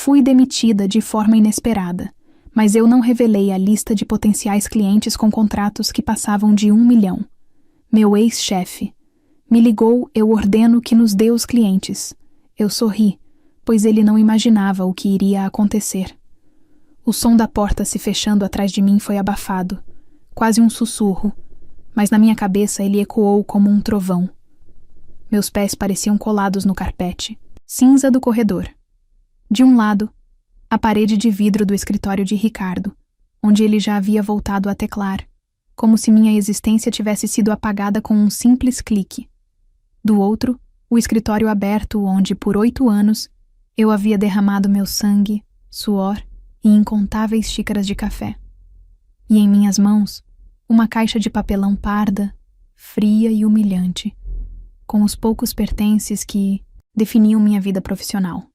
Fui demitida de forma inesperada, mas eu não revelei a lista de potenciais clientes com contratos que passavam de 1 milhão. Meu ex-chefe me ligou, eu ordeno que nos dê os clientes. Eu sorri, pois ele não imaginava o que iria acontecer. O som da porta se fechando atrás de mim foi abafado, quase um sussurro, mas na minha cabeça ele ecoou como um trovão. Meus pés pareciam colados no carpete, cinza do corredor. De um lado, a parede de vidro do escritório de Ricardo, onde ele já havia voltado a teclar, como se minha existência tivesse sido apagada com um simples clique. Do outro, o escritório aberto onde, por 8 anos, eu havia derramado meu sangue, suor e incontáveis xícaras de café. E em minhas mãos, uma caixa de papelão parda, fria e humilhante, com os poucos pertences que definiam minha vida profissional.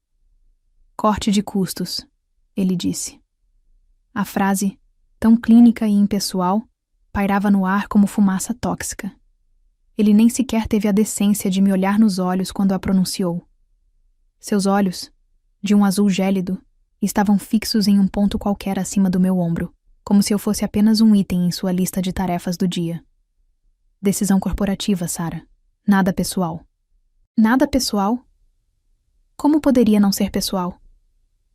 Corte de custos, ele disse. A frase, tão clínica e impessoal, pairava no ar como fumaça tóxica. Ele nem sequer teve a decência de me olhar nos olhos quando a pronunciou. Seus olhos, de um azul gélido, estavam fixos em um ponto qualquer acima do meu ombro, como se eu fosse apenas um item em sua lista de tarefas do dia. Decisão corporativa, Sarah. Nada pessoal. Nada pessoal? Como poderia não ser pessoal?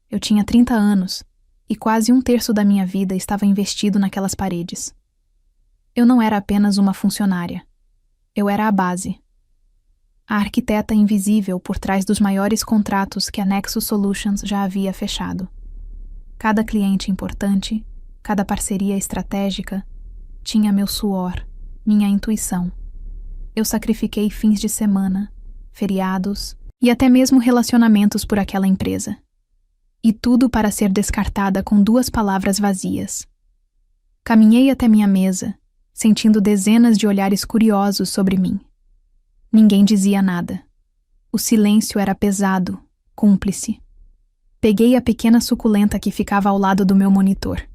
Eu tinha 30 anos, e quase 1/3 da minha vida estava investido naquelas paredes. Eu não era apenas uma funcionária. Eu era a base. A arquiteta invisível por trás dos maiores contratos que a Nexus Solutions já havia fechado. Cada cliente importante, cada parceria estratégica, tinha meu suor, minha intuição. Eu sacrifiquei fins de semana, feriados e até mesmo relacionamentos por aquela empresa. E tudo para ser descartada com 2 palavras vazias. Caminhei até minha mesa, sentindo dezenas de olhares curiosos sobre mim. Ninguém dizia nada. O silêncio era pesado, cúmplice. Peguei a pequena suculenta que ficava ao lado do meu monitor,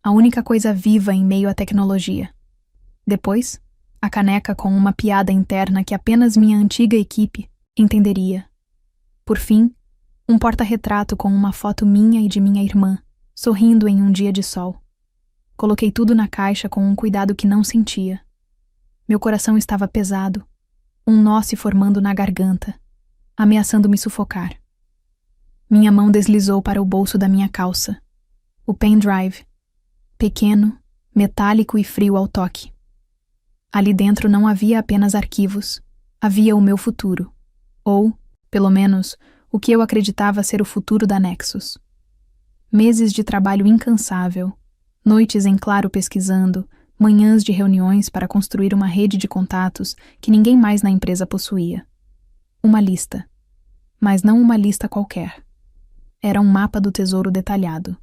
a única coisa viva em meio à tecnologia. Depois, a caneca com uma piada interna que apenas minha antiga equipe entenderia. Por fim, um porta-retrato com uma foto minha e de minha irmã, sorrindo em um dia de sol. Coloquei tudo na caixa com um cuidado que não sentia. Meu coração estava pesado, um nó se formando na garganta, ameaçando me sufocar. Minha mão deslizou para o bolso da minha calça. O pendrive, pequeno, metálico e frio ao toque. Ali dentro não havia apenas arquivos, havia o meu futuro, ou, pelo menos, o que eu acreditava ser o futuro da Nexus. Meses de trabalho incansável, noites em claro pesquisando, manhãs de reuniões para construir uma rede de contatos que ninguém mais na empresa possuía. Uma lista. Mas não uma lista qualquer. Era um mapa do tesouro detalhado,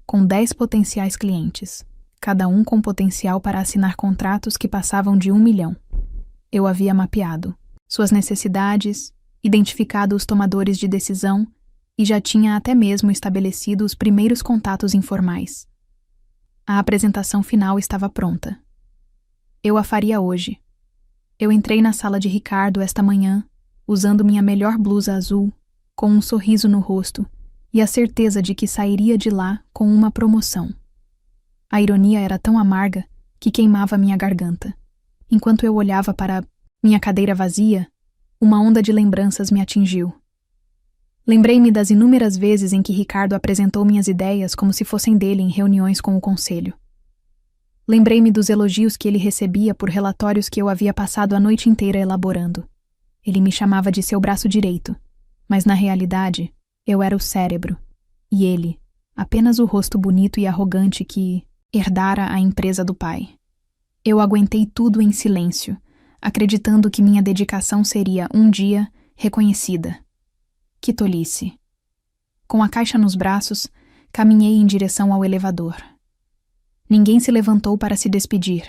com 10 potenciais clientes, cada um com potencial para assinar contratos que passavam de 1 milhão. Eu havia mapeado suas necessidades, identificado os tomadores de decisão e já tinha até mesmo estabelecido os primeiros contatos informais. A apresentação final estava pronta. Eu a faria hoje. Eu entrei na sala de Ricardo esta manhã, usando minha melhor blusa azul, com um sorriso no rosto e a certeza de que sairia de lá com uma promoção. A ironia era tão amarga que queimava minha garganta. Enquanto eu olhava para minha cadeira vazia, uma onda de lembranças me atingiu. Lembrei-me das inúmeras vezes em que Ricardo apresentou minhas ideias como se fossem dele em reuniões com o conselho. Lembrei-me dos elogios que ele recebia por relatórios que eu havia passado a noite inteira elaborando. Ele me chamava de seu braço direito, mas na realidade, eu era o cérebro, e ele, apenas o rosto bonito e arrogante que herdara a empresa do pai. Eu aguentei tudo em silêncio, acreditando que minha dedicação seria, um dia, reconhecida. Que tolice. Com a caixa nos braços, caminhei em direção ao elevador. Ninguém se levantou para se despedir.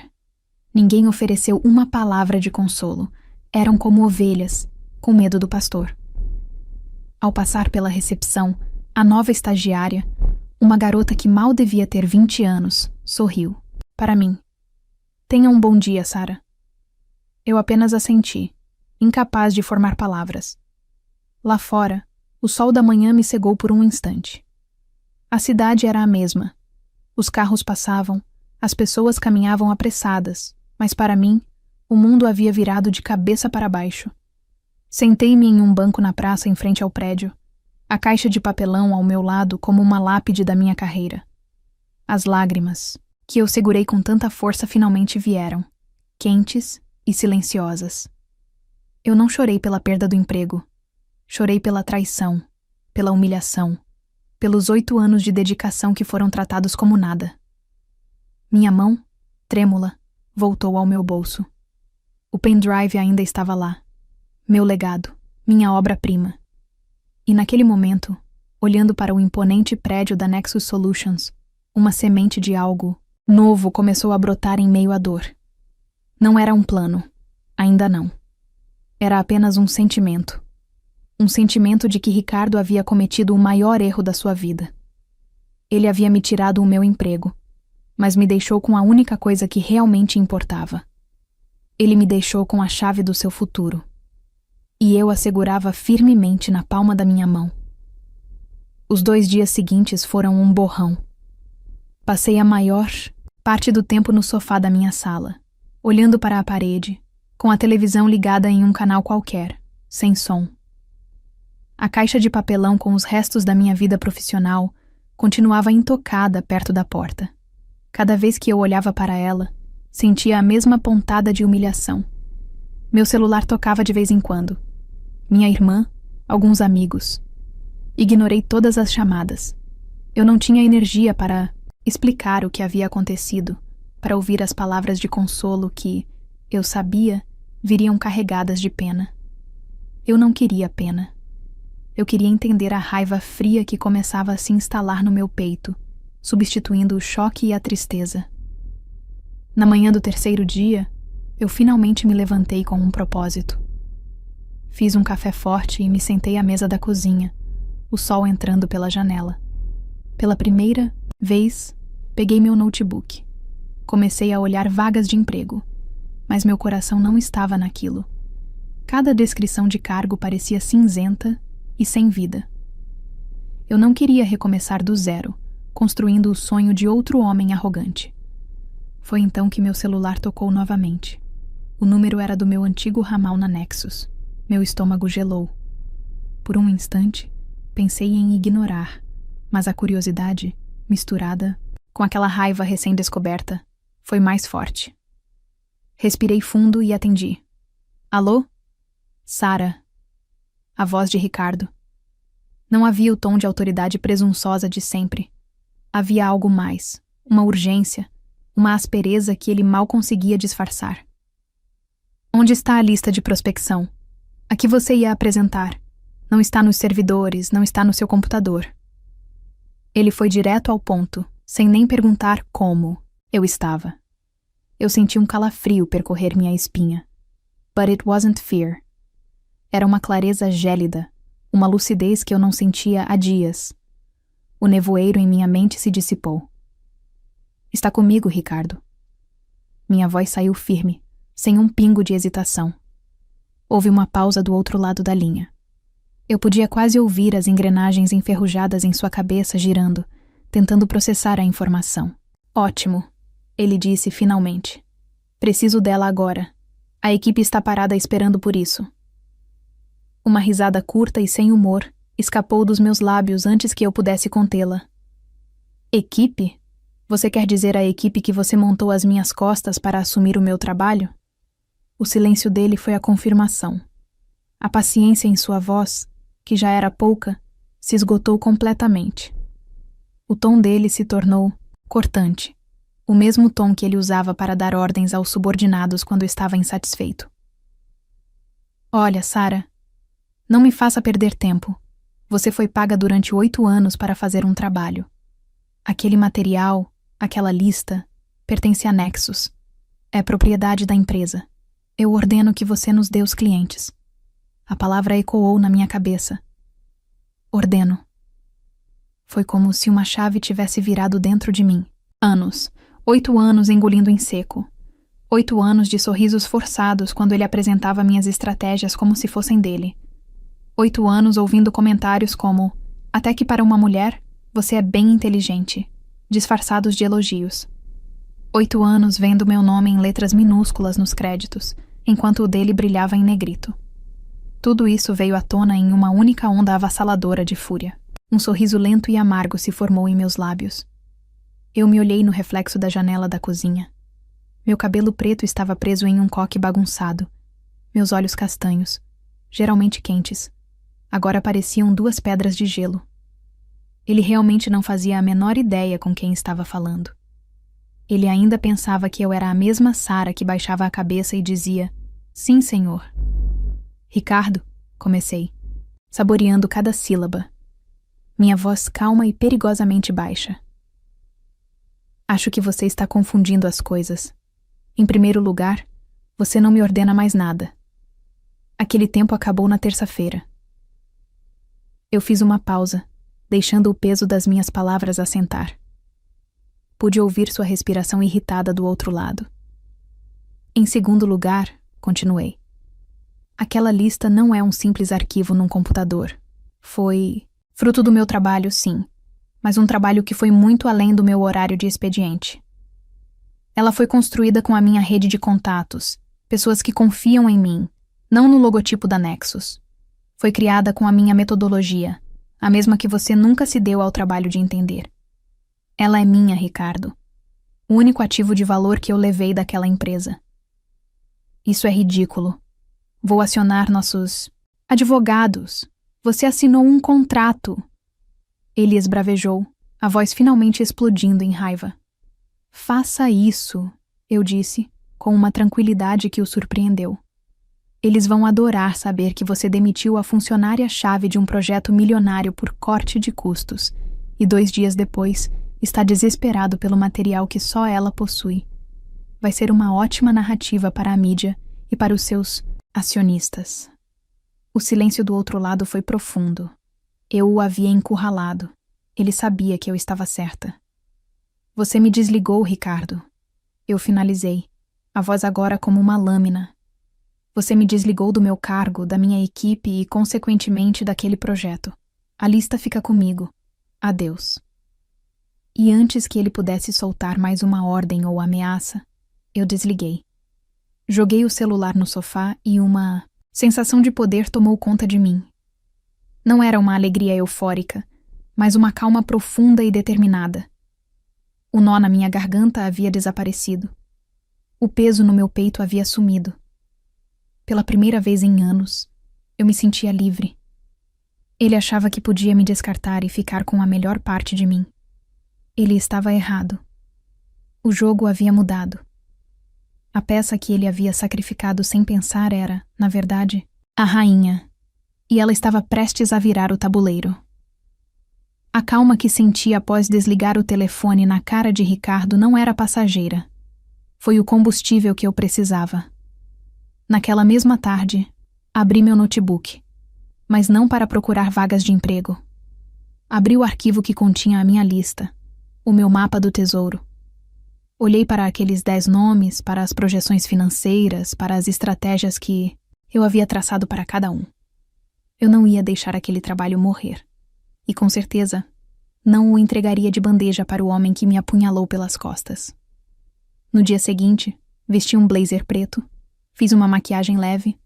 Ninguém ofereceu uma palavra de consolo. Eram como ovelhas, com medo do pastor. Ao passar pela recepção, a nova estagiária, uma garota que mal devia ter 20 anos, sorriu. Para mim. Tenha um bom dia, Sarah. Eu apenas assenti, incapaz de formar palavras. Lá fora, o sol da manhã me cegou por um instante. A cidade era a mesma. Os carros passavam, as pessoas caminhavam apressadas, mas para mim, o mundo havia virado de cabeça para baixo. Sentei-me em um banco na praça em frente ao prédio, a caixa de papelão ao meu lado como uma lápide da minha carreira. As lágrimas, que eu segurei com tanta força, finalmente vieram, quentes e silenciosas. Eu não chorei pela perda do emprego. Chorei pela traição, pela humilhação, pelos 8 anos de dedicação que foram tratados como nada. Minha mão, trêmula, voltou ao meu bolso. O pendrive ainda estava lá. Meu legado, minha obra-prima. E naquele momento, olhando para o imponente prédio da Nexus Solutions, uma semente de algo novo começou a brotar em meio à dor. Não era um plano, ainda não. Era apenas um sentimento. Um sentimento de que Ricardo havia cometido o maior erro da sua vida. Ele havia me tirado o meu emprego, mas me deixou com a única coisa que realmente importava. Ele me deixou com a chave do seu futuro. E eu a segurava firmemente na palma da minha mão. Os 2 dias seguintes foram um borrão. Passei a maior parte do tempo no sofá da minha sala, olhando para a parede, com a televisão ligada em um canal qualquer, sem som. A caixa de papelão com os restos da minha vida profissional continuava intocada perto da porta. Cada vez que eu olhava para ela, sentia a mesma pontada de humilhação. Meu celular tocava de vez em quando. Minha irmã, alguns amigos. Ignorei todas as chamadas. Eu não tinha energia para explicar o que havia acontecido, para ouvir as palavras de consolo que, eu sabia, viriam carregadas de pena. Eu não queria pena. Eu queria entender a raiva fria que começava a se instalar no meu peito, substituindo o choque e a tristeza. Na manhã do 3º dia, eu finalmente me levantei com um propósito. Fiz um café forte e me sentei à mesa da cozinha, o sol entrando pela janela. Pela primeira vez, peguei meu notebook. Comecei a olhar vagas de emprego, mas meu coração não estava naquilo. Cada descrição de cargo parecia cinzenta e sem vida. Eu não queria recomeçar do zero, construindo o sonho de outro homem arrogante. Foi então que meu celular tocou novamente. O número era do meu antigo ramal na Nexus. Meu estômago gelou. Por um instante, pensei em ignorar, mas a curiosidade, misturada com aquela raiva recém-descoberta, foi mais forte. Respirei fundo e atendi. Alô? Sara. A voz de Ricardo. Não havia o tom de autoridade presunçosa de sempre. Havia algo mais, uma urgência, uma aspereza que ele mal conseguia disfarçar. Onde está a lista de prospecção? A que você ia apresentar? Não está nos servidores, não está no seu computador. Ele foi direto ao ponto, sem nem perguntar como eu estava. Eu senti um calafrio percorrer minha espinha. But it wasn't fear. Era uma clareza gélida, uma lucidez que eu não sentia há dias. O nevoeiro em minha mente se dissipou. Está comigo, Ricardo. Minha voz saiu firme, sem um pingo de hesitação. Houve uma pausa do outro lado da linha. Eu podia quase ouvir as engrenagens enferrujadas em sua cabeça girando, tentando processar a informação. Ótimo, ele disse finalmente. Preciso dela agora. A equipe está parada esperando por isso. Uma risada curta e sem humor escapou dos meus lábios antes que eu pudesse contê-la. Equipe? Você quer dizer a equipe que você montou às minhas costas para assumir o meu trabalho? O silêncio dele foi a confirmação. A paciência em sua voz, que já era pouca, se esgotou completamente. O tom dele se tornou cortante, o mesmo tom que ele usava para dar ordens aos subordinados quando estava insatisfeito. Olha, Sara, não me faça perder tempo. Você foi paga durante 8 anos para fazer um trabalho. Aquele material, aquela lista, pertence a Nexus. É propriedade da empresa. Eu ordeno que você nos dê os clientes. A palavra ecoou na minha cabeça. Ordeno. Foi como se uma chave tivesse virado dentro de mim. Anos. 8 anos engolindo em seco. 8 anos de sorrisos forçados quando ele apresentava minhas estratégias como se fossem dele. 8 anos ouvindo comentários como: até que para uma mulher, Você é bem inteligente, disfarçados de elogios. 8 anos vendo meu nome em letras minúsculas nos créditos, enquanto o dele brilhava em negrito. Tudo isso veio à tona em uma única onda avassaladora de fúria. Um sorriso lento e amargo se formou em meus lábios. Eu me olhei no reflexo da janela da cozinha. Meu cabelo preto estava preso em um coque bagunçado. Meus olhos castanhos, geralmente quentes, agora pareciam 2 pedras de gelo. Ele realmente não fazia a menor ideia com quem estava falando. Ele ainda pensava que eu era a mesma Sara que baixava a cabeça e dizia: "Sim, senhor." "Ricardo", comecei, saboreando cada sílaba. Minha voz calma e perigosamente baixa. "Acho que você está confundindo as coisas. Em primeiro lugar, você não me ordena mais nada. Aquele tempo acabou na terça-feira." Eu fiz uma pausa, deixando o peso das minhas palavras assentar. Pude ouvir sua respiração irritada do outro lado. "Em segundo lugar", continuei, "aquela lista não é um simples arquivo num computador. Foi fruto do meu trabalho, sim, mas um trabalho que foi muito além do meu horário de expediente. Ela foi construída com a minha rede de contatos, pessoas que confiam em mim, não no logotipo da Nexus. Foi criada com a minha metodologia, a mesma que você nunca se deu ao trabalho de entender. Ela é minha, Ricardo. O único ativo de valor que eu levei daquela empresa. Isso é ridículo. Vou acionar nossos advogados. Você assinou um contrato." Ele esbravejou, a voz finalmente explodindo em raiva. "Faça isso", eu disse, com uma tranquilidade que o surpreendeu. "Eles vão adorar saber que você demitiu a funcionária-chave de um projeto milionário por corte de custos, e 2 dias depois está desesperado pelo material que só ela possui. Vai ser uma ótima narrativa para a mídia e para os seus acionistas." O silêncio do outro lado foi profundo. Eu o havia encurralado. Ele sabia que eu estava certa. "Você me desligou, Ricardo." Eu finalizei, a voz agora como uma lâmina. "Você me desligou do meu cargo, da minha equipe e, consequentemente, daquele projeto. A lista fica comigo. Adeus." E antes que ele pudesse soltar mais uma ordem ou ameaça, eu desliguei. Joguei o celular no sofá e uma sensação de poder tomou conta de mim. Não era uma alegria eufórica, mas uma calma profunda e determinada. O nó na minha garganta havia desaparecido. O peso no meu peito havia sumido. Pela primeira vez em anos, eu me sentia livre. Ele achava que podia me descartar e ficar com a melhor parte de mim. Ele estava errado. O jogo havia mudado. A peça que ele havia sacrificado sem pensar era, na verdade, a rainha, e ela estava prestes a virar o tabuleiro. A calma que senti após desligar o telefone na cara de Ricardo não era passageira. Foi o combustível que eu precisava. Naquela mesma tarde, abri meu notebook, mas não para procurar vagas de emprego. Abri o arquivo que continha a minha lista, o meu mapa do tesouro. Olhei para aqueles 10 nomes, para as projeções financeiras, para as estratégias que eu havia traçado para cada um. Eu não ia deixar aquele trabalho morrer. E com certeza, não o entregaria de bandeja para o homem que me apunhalou pelas costas. No dia seguinte, vesti um blazer preto, fiz uma maquiagem leve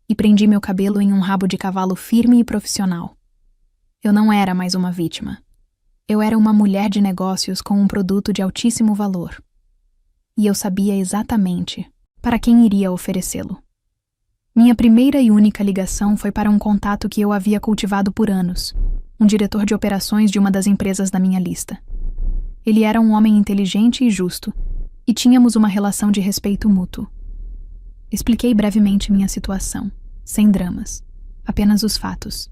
e prendi meu cabelo em um rabo de cavalo firme e profissional. Eu não era mais uma vítima. Eu era uma mulher de negócios com um produto de altíssimo valor. E eu sabia exatamente para quem iria oferecê-lo. Minha primeira e única ligação foi para um contato que eu havia cultivado por anos, um diretor de operações de uma das empresas da minha lista. Ele era um homem inteligente e justo, e tínhamos uma relação de respeito mútuo. Expliquei brevemente minha situação, sem dramas, apenas os fatos.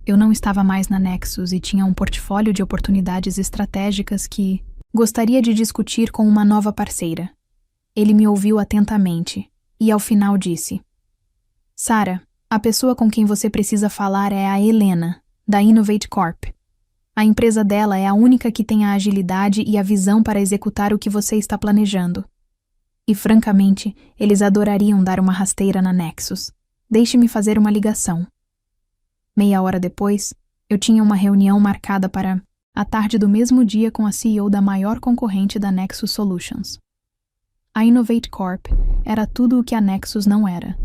Eu não estava mais na Nexus e tinha um portfólio de oportunidades estratégicas que gostaria de discutir com uma nova parceira. Ele me ouviu atentamente e, ao final, disse: "Sara, a pessoa com quem você precisa falar é a Helena, da Innovate Corp. A empresa dela é a única que tem a agilidade e a visão para executar o que você está planejando. E, francamente, eles adorariam dar uma rasteira na Nexus. Deixe-me fazer uma ligação." Meia hora depois, eu tinha uma reunião marcada para à tarde do mesmo dia com a CEO da maior concorrente da Nexus Solutions. A Innovate Corp era tudo o que a Nexus não era: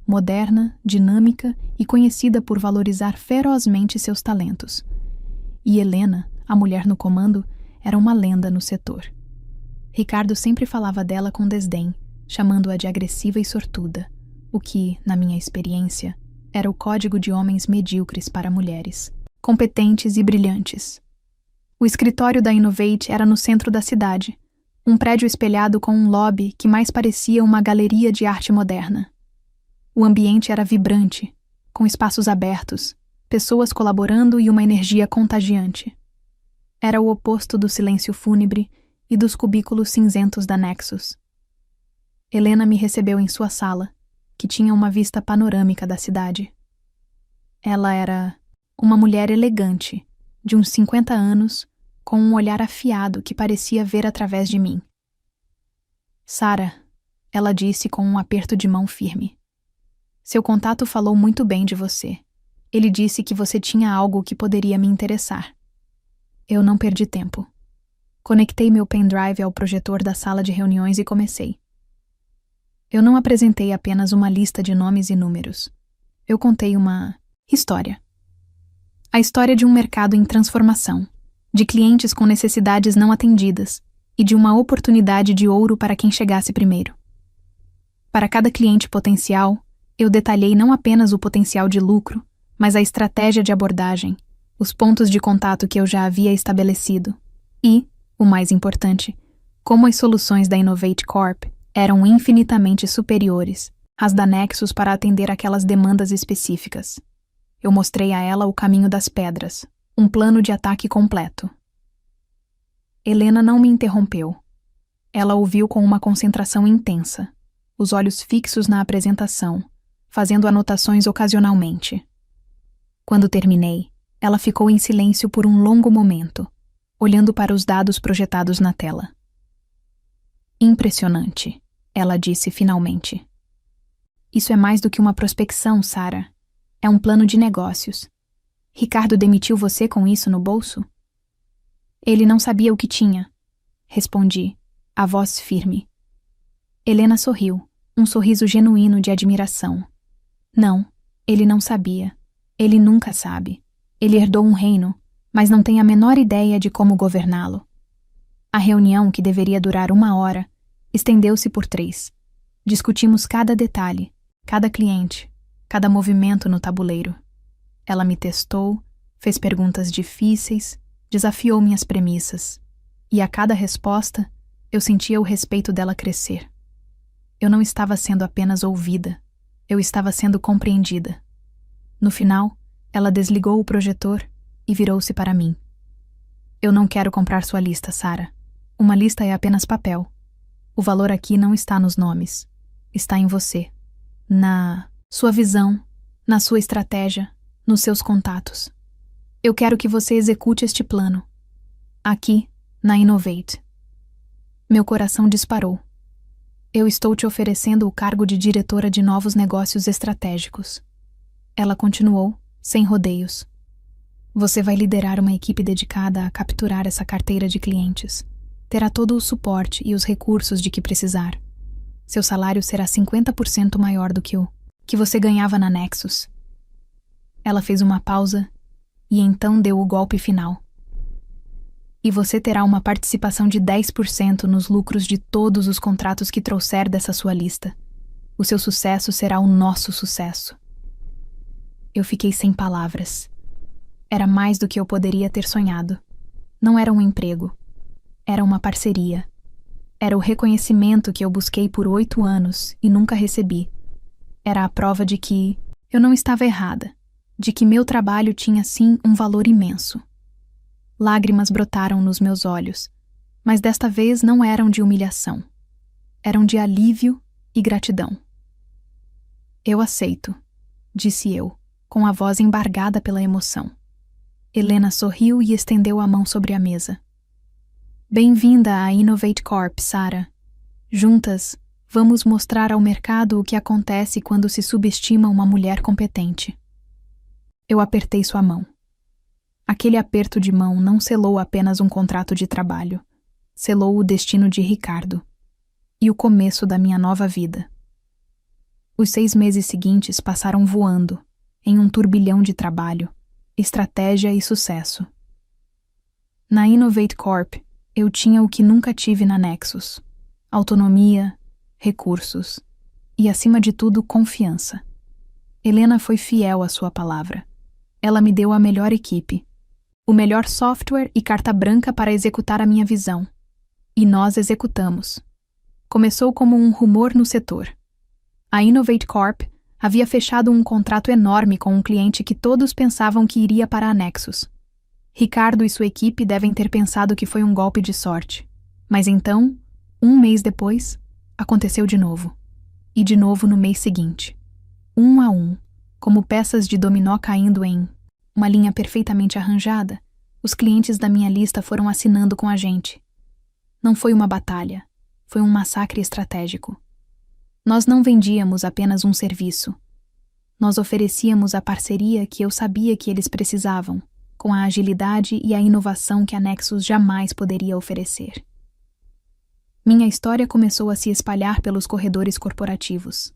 moderna, dinâmica e conhecida por valorizar ferozmente seus talentos. E Helena, a mulher no comando, era uma lenda no setor. Ricardo sempre falava dela com desdém, chamando-a de agressiva e sortuda, o que, na minha experiência, era o código de homens medíocres para mulheres, competentes e brilhantes. O escritório da Innovate era no centro da cidade, um prédio espelhado com um lobby que mais parecia uma galeria de arte moderna. O ambiente era vibrante, com espaços abertos, pessoas colaborando e uma energia contagiante. Era o oposto do silêncio fúnebre e dos cubículos cinzentos da Nexus. Helena me recebeu em sua sala, que tinha uma vista panorâmica da cidade. Ela era uma mulher elegante, de uns 50 anos, com um olhar afiado que parecia ver através de mim. Sarah, ela disse com um aperto de mão firme. Seu contato falou muito bem de você. Ele disse que você tinha algo que poderia me interessar. Eu não perdi tempo. Conectei meu pendrive ao projetor da sala de reuniões e comecei. Eu não apresentei apenas uma lista de nomes e números. Eu contei uma história. A história de um mercado em transformação, de clientes com necessidades não atendidas e de uma oportunidade de ouro para quem chegasse primeiro. Para cada cliente potencial, eu detalhei não apenas o potencial de lucro, mas a estratégia de abordagem, os pontos de contato que eu já havia estabelecido e, o mais importante, como as soluções da Innovate Corp eram infinitamente superiores às da Nexus para atender aquelas demandas específicas. Eu mostrei a ela o caminho das pedras, um plano de ataque completo. Helena não me interrompeu. Ela ouviu com uma concentração intensa, os olhos fixos na apresentação, fazendo anotações ocasionalmente. Quando terminei, ela ficou em silêncio por um longo momento, olhando para os dados projetados na tela. Impressionante, ela disse finalmente. Isso é mais do que uma prospecção, Sarah. É um plano de negócios. Ricardo demitiu você com isso no bolso? Ele não sabia o que tinha, respondi, a voz firme. Helena sorriu, um sorriso genuíno de admiração. Não, ele não sabia. Ele nunca sabe. Ele herdou um reino, mas não tem a menor ideia de como governá-lo. A reunião, que deveria durar 1 hora, estendeu-se por 3. Discutimos cada detalhe, cada cliente, cada movimento no tabuleiro. Ela me testou, fez perguntas difíceis, desafiou minhas premissas. E a cada resposta, eu sentia o respeito dela crescer. Eu não estava sendo apenas ouvida, eu estava sendo compreendida. No final, ela desligou o projetor e virou-se para mim. Eu não quero comprar sua lista, Sarah. Uma lista é apenas papel. O valor aqui não está nos nomes. Está em você. Na sua visão, na sua estratégia, nos seus contatos. Eu quero que você execute este plano. Aqui, na Innovate. Meu coração disparou. Eu estou te oferecendo o cargo de diretora de novos negócios estratégicos. Ela continuou, sem rodeios. Você vai liderar uma equipe dedicada a capturar essa carteira de clientes. Terá todo o suporte e os recursos de que precisar. Seu salário será 50% maior do que o que você ganhava na Nexus. Ela fez uma pausa e então deu o golpe final. E você terá uma participação de 10% nos lucros de todos os contratos que trouxer dessa sua lista. O seu sucesso será o nosso sucesso. Eu fiquei sem palavras. Era mais do que eu poderia ter sonhado. Não era um emprego. Era uma parceria. Era o reconhecimento que eu busquei por 8 anos e nunca recebi. Era a prova de que eu não estava errada, de que meu trabalho tinha sim um valor imenso. Lágrimas brotaram nos meus olhos, mas desta vez não eram de humilhação. Eram de alívio e gratidão. Eu aceito, disse eu, com a voz embargada pela emoção. Helena sorriu e estendeu a mão sobre a mesa. Bem-vinda à Innovate Corp, Sarah. Juntas, vamos mostrar ao mercado o que acontece quando se subestima uma mulher competente. Eu apertei sua mão. Aquele aperto de mão não selou apenas um contrato de trabalho, selou o destino de Ricardo e o começo da minha nova vida. Os 6 meses seguintes passaram voando, em um turbilhão de trabalho, estratégia e sucesso. Na Innovate Corp, eu tinha o que nunca tive na Nexus: autonomia, recursos e, acima de tudo, confiança. Helena foi fiel à sua palavra. Ela me deu a melhor equipe, o melhor software e carta branca para executar a minha visão. E nós executamos. Começou como um rumor no setor. A Innovate Corp havia fechado um contrato enorme com um cliente que todos pensavam que iria para a Nexus. Ricardo e sua equipe devem ter pensado que foi um golpe de sorte. Mas então, 1 mês depois, aconteceu de novo. E de novo no mês seguinte. 1 a 1, como peças de dominó caindo em uma linha perfeitamente arranjada, os clientes da minha lista foram assinando com a gente. Não foi uma batalha, foi um massacre estratégico. Nós não vendíamos apenas um serviço. Nós oferecíamos a parceria que eu sabia que eles precisavam, com a agilidade e a inovação que a Nexus jamais poderia oferecer. Minha história começou a se espalhar pelos corredores corporativos.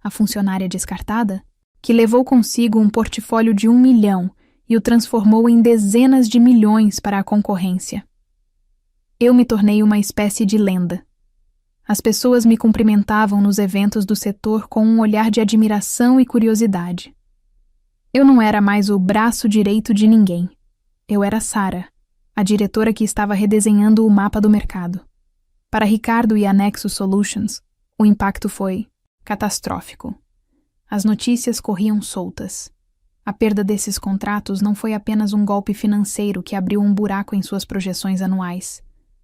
A funcionária descartada, que levou consigo um portfólio de 1 milhão e o transformou em dezenas de milhões para a concorrência. Eu me tornei uma espécie de lenda. As pessoas me cumprimentavam nos eventos do setor com um olhar de admiração e curiosidade. Eu não era mais o braço direito de ninguém. Eu era Sarah, a diretora que estava redesenhando o mapa do mercado. Para Ricardo e a Nexus Solutions, o impacto foi catastrófico. As notícias corriam soltas. A perda desses contratos não foi apenas um golpe financeiro que abriu um buraco em suas projeções anuais.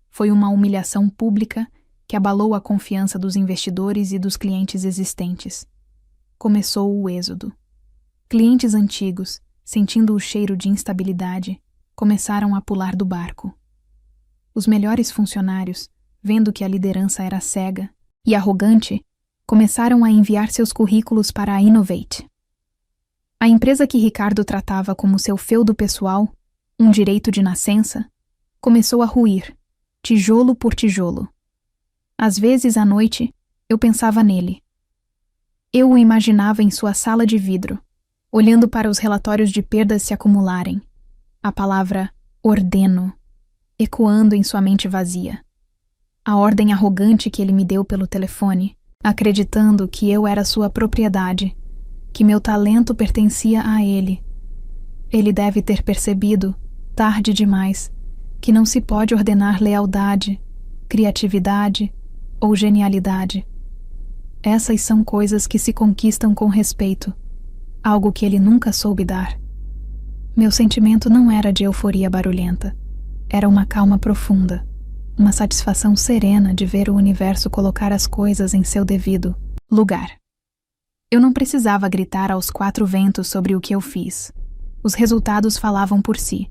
Foi uma humilhação pública que abalou a confiança dos investidores e dos clientes existentes. Começou o êxodo. Clientes antigos, sentindo o cheiro de instabilidade, começaram a pular do barco. Os melhores funcionários, vendo que a liderança era cega e arrogante, começaram a enviar seus currículos para a Innovate. A empresa que Ricardo tratava como seu feudo pessoal, um direito de nascença, começou a ruir, tijolo por tijolo. Às vezes, à noite, eu pensava nele. Eu o imaginava em sua sala de vidro, olhando para os relatórios de perdas se acumularem, a palavra ordeno ecoando em sua mente vazia. A ordem arrogante que ele me deu pelo telefone, acreditando que eu era sua propriedade, que meu talento pertencia a ele. Ele deve ter percebido, tarde demais, que não se pode ordenar lealdade, criatividade ou genialidade. Essas são coisas que se conquistam com respeito, algo que ele nunca soube dar. Meu sentimento não era de euforia barulhenta, era uma calma profunda, uma satisfação serena de ver o universo colocar as coisas em seu devido lugar. Eu não precisava gritar aos 4 ventos sobre o que eu fiz. Os resultados falavam por si.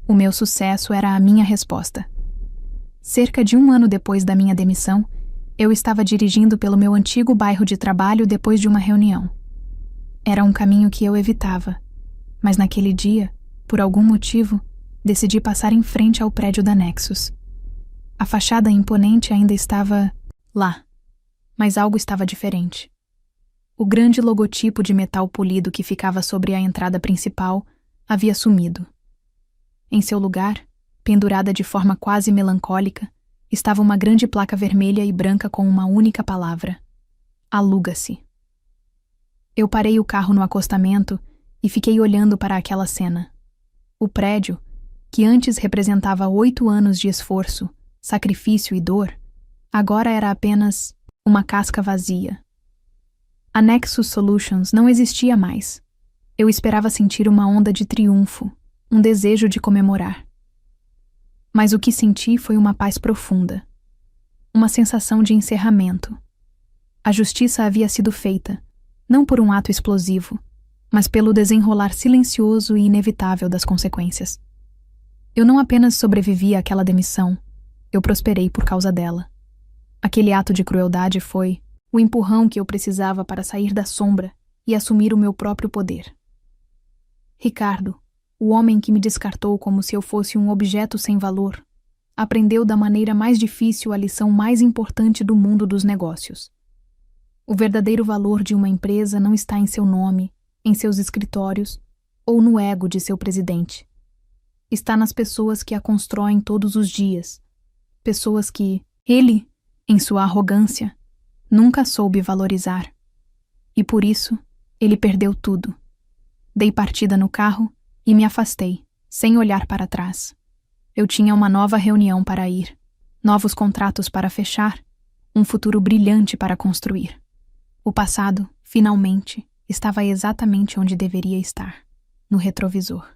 O meu sucesso era a minha resposta. Cerca de 1 ano depois da minha demissão, eu estava dirigindo pelo meu antigo bairro de trabalho depois de uma reunião. Era um caminho que eu evitava, mas naquele dia, por algum motivo, decidi passar em frente ao prédio da Nexus. A fachada imponente ainda estava lá, mas algo estava diferente. O grande logotipo de metal polido que ficava sobre a entrada principal havia sumido. Em seu lugar, pendurada de forma quase melancólica, estava uma grande placa vermelha e branca com uma única palavra: aluga-se. Eu parei o carro no acostamento e fiquei olhando para aquela cena. O prédio, que antes representava 8 anos de esforço, sacrifício e dor, agora era apenas uma casca vazia. A Nexus Solutions não existia mais. Eu esperava sentir uma onda de triunfo, um desejo de comemorar. Mas o que senti foi uma paz profunda, uma sensação de encerramento. A justiça havia sido feita, não por um ato explosivo, mas pelo desenrolar silencioso e inevitável das consequências. Eu não apenas sobrevivi àquela demissão, eu prosperei por causa dela. Aquele ato de crueldade foi o empurrão que eu precisava para sair da sombra e assumir o meu próprio poder. Ricardo, O homem que me descartou como se eu fosse um objeto sem valor aprendeu da maneira mais difícil a lição mais importante do mundo dos negócios. O verdadeiro valor de uma empresa não está em seu nome, em seus escritórios ou no ego de seu presidente. Está nas pessoas que a constroem todos os dias, pessoas que ele, em sua arrogância, nunca soube valorizar. E por isso, ele perdeu tudo. Dei partida no carro e me afastei, sem olhar para trás. Eu tinha uma nova reunião para ir, novos contratos para fechar, um futuro brilhante para construir. O passado, finalmente, estava exatamente onde deveria estar, no retrovisor.